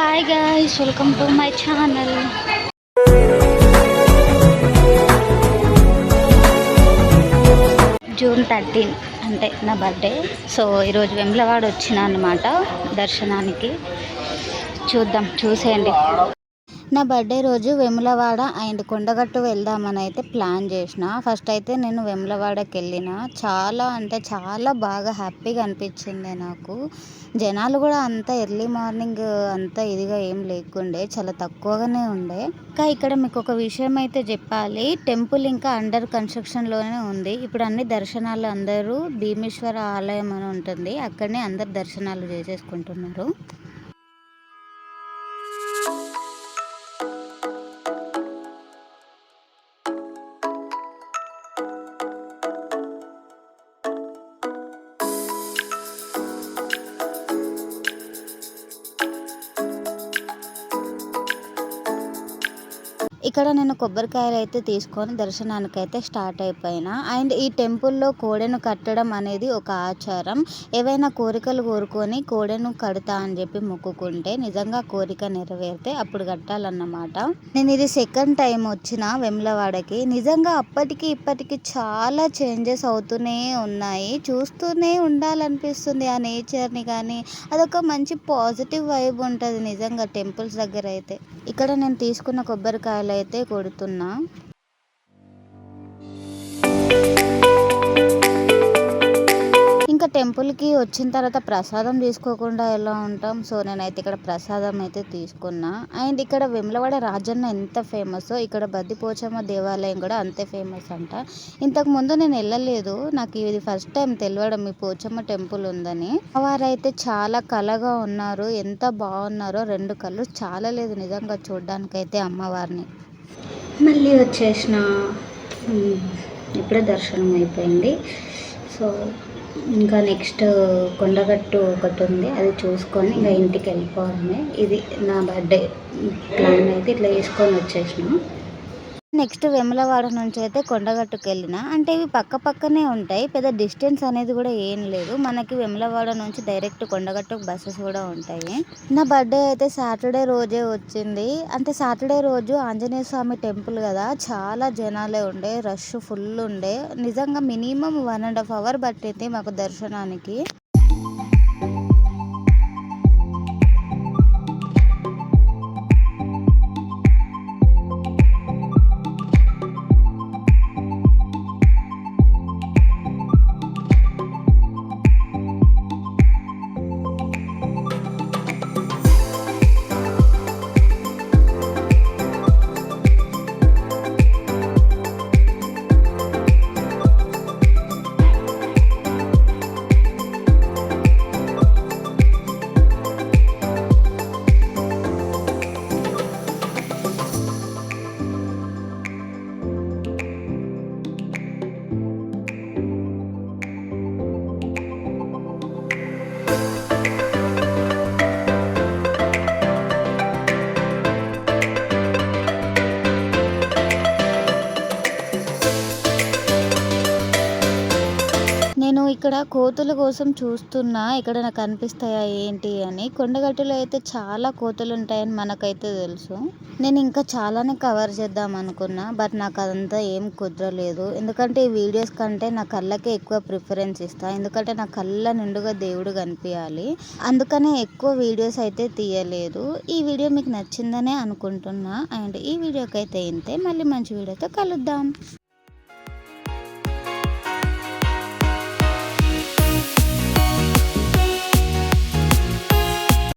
Hi guys, welcome to my channel. June 13 అంటే నా birthday. So ఈరోజు వెమ్లవాడ వచ్చిన అన్నమాట దర్శనానికి. చూసేయండి. నా బర్త్డే రోజు వేములవాడ అండ్ కొండగట్టు వెళ్దామని అయితే ప్లాన్ చేసిన. ఫస్ట్ అయితే నేను వేములవాడకి వెళ్ళిన. చాలా అంటే చాలా బాగా హ్యాపీగా అనిపించింది నాకు. జనాలు కూడా అంత ఎర్లీ మార్నింగ్ అంత ఇదిగా ఏం లేకుండే, చాలా తక్కువగానే ఉండే. ఇంకా ఇక్కడ మీకు ఒక విషయం అయితే చెప్పాలి, టెంపుల్ ఇంకా అండర్ కన్స్ట్రక్షన్లోనే ఉంది. ఇప్పుడు అన్ని దర్శనాలు అందరూ భీమేశ్వర ఆలయం అని ఉంటుంది, అక్కడనే అందరు దర్శనాలు చేసేసుకుంటున్నారు. ఇక్కడ నేను కొబ్బరికాయలు అయితే తీసుకొని దర్శనానికి అయితే స్టార్ట్ అయిపోయినా. అండ్ ఈ టెంపుల్లో కోడెను కట్టడం అనేది ఒక ఆచారం. ఏవైనా కోరికలు కోరుకొని కోడెను కడతా అని చెప్పి మొక్కుకుంటే నిజంగా కోరిక నెరవేరితే అప్పుడు కట్టాలన్నమాట. నేను ఇది సెకండ్ టైం వచ్చిన వేములవాడకి. నిజంగా అప్పటికి ఇప్పటికి చాలా చేంజెస్ అవుతూనే ఉన్నాయి. చూస్తూనే ఉండాలనిపిస్తుంది ఆ నేచర్ని. కానీ అదొక మంచి పాజిటివ్ వైబ్ ఉంటుంది నిజంగా టెంపుల్స్ దగ్గర అయితే. ఇక్కడ నేను తీసుకున్న కొబ్బరికాయలు అయితే కొడుతున్నా. ఇంకా టెంపుల్కి వచ్చిన తర్వాత ప్రసాదం తీసుకోకుండా ఎలా ఉంటాం. సో నేనైతే ఇక్కడ ప్రసాదం అయితే తీసుకున్నా. అండ్ ఇక్కడ వేములవాడ రాజన్న ఎంత ఫేమస్, ఇక్కడ బద్దిపోచమ్మ దేవాలయం కూడా అంతే ఫేమస్ అంట. ఇంతకు ముందు నేను వెళ్ళలేదు, నాకు ఇది ఫస్ట్ టైం తెలియడం ఈ పోచమ్మ టెంపుల్ ఉందని. వారైతే చాలా కళగా ఉన్నారు, ఎంత బాగున్నారో. 2 కళ్ళు చాలా లేదు నిజంగా చూడడానికైతే అమ్మవారిని. మళ్ళీ వచ్చేసిన, ఇప్పుడే దర్శనం అయిపోయింది. సో ఇంకా నెక్స్ట్ కొండగట్టు ఒకటి ఉంది, అది చూసుకొని ఇంకా ఇంటికి వెళ్ళిపోవడమే. ఇది నా బర్త్డే ప్లాన్ అయితే ఇట్లా వేసుకొని వచ్చేసినాం. నెక్స్ట్ వేములవాడ నుంచి అయితే కొండగట్టుకు వెళ్ళిన. అంటే ఇవి పక్క పక్కనే ఉంటాయి, పెద్ద డిస్టెన్స్ అనేది కూడా ఏం లేదు మనకి. వేములవాడ నుంచి డైరెక్ట్ కొండగట్టుకు బస్సెస్ కూడా ఉంటాయి. నా బర్త్డే అయితే సాటర్డే రోజే వచ్చింది. అంటే సాటర్డే రోజు ఆంజనేయ స్వామి టెంపుల్ కదా, చాలా జనాలే ఉండే, రష్ ఫుల్ ఉండే. నిజంగా మినిమం 1.5 hour పట్టింది మాకు దర్శనానికి. నేను ఇక్కడ కోతుల కోసం చూస్తున్నా, ఇక్కడ నాకు కనిపిస్తాయా ఏంటి అని. కొండగట్టులో అయితే చాలా కోతులు ఉంటాయని మనకైతే తెలుసు. నేను ఇంకా చాలానే కవర్ చేద్దాం అనుకున్నా, బట్ నాకు అదంతా ఏం కుదరలేదు. ఎందుకంటే ఈ వీడియోస్ కంటే నా కళ్ళకే ఎక్కువ ప్రిఫరెన్స్ ఇస్తా, ఎందుకంటే నా కళ్ళ నిండుగా దేవుడు కనిపించాలి. అందుకనే ఎక్కువ వీడియోస్ అయితే తీయలేదు. ఈ వీడియో మీకు నచ్చిందనే అనుకుంటున్నా. అండ్ ఈ వీడియోకి అయితే ఇంతే. మళ్ళీ మంచి వీడియోతో కలుద్దాం.